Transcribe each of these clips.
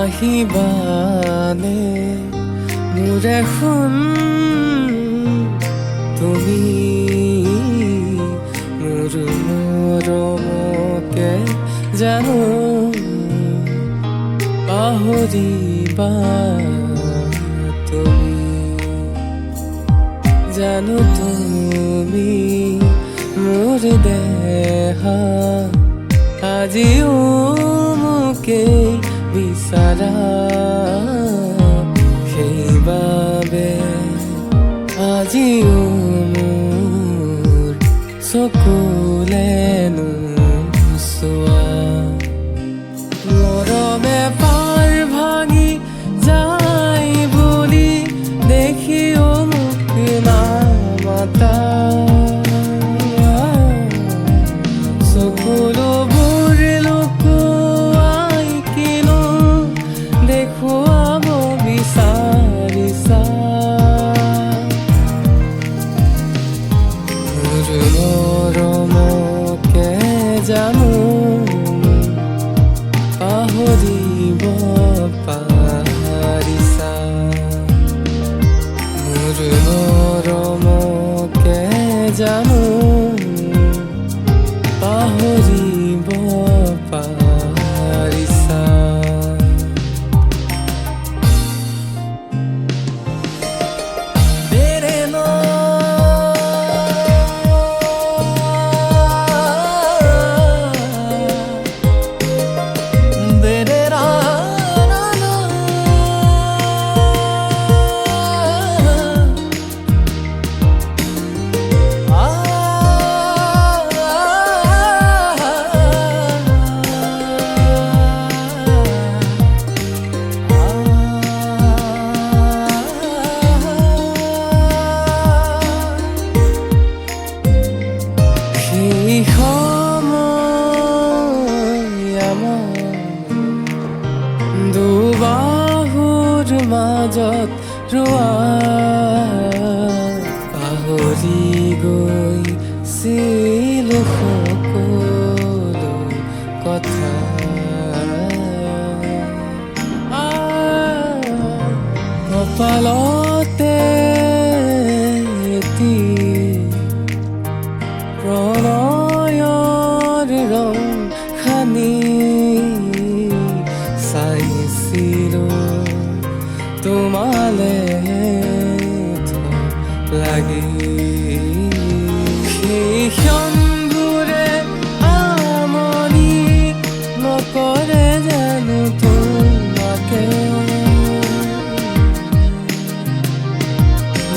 আহিবানে মোৰ এখন তুমি মোৰ মৰমকে জানো পাহৰিবা তুমি জানো তুমি মোৰ দেহা আজিও মোকে বিচাৰা সেইবাবে আজিও মোৰ চকুলে নোচোৱা মৰমে পাৰ ভাঙি যায় বুলি দেখিও মোক নামাতা সকলোবোৰ লুকুৱাই কিনো দেখুৱাব বিচাৰিছা মোৰ মৰমকে জানো পাহৰিব পাৰিছা মোৰ মৰমকে জানো পাহৰিব পাৰিছা দুবাহুৰ মাজত ৰোৱা পাহৰি গৈছিলো সকলো কথা কপালতে এটি প্ৰণয়ৰ ৰং সানি চাইছিলো তোমালে লাগি সেই ক্ষণবোৰে আমনি নকৰে জানো তোমাকে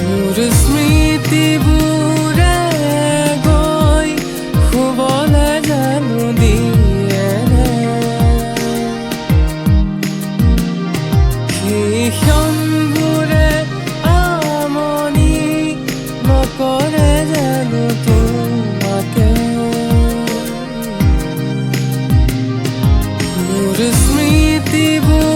মোৰ স্মৃতিবোৰে গৈ শুবলে জানো দিয়ে ক্ষণবোৰে আমনি নকৰে জানো তোমাকে মোৰ স্মৃতিবোৰ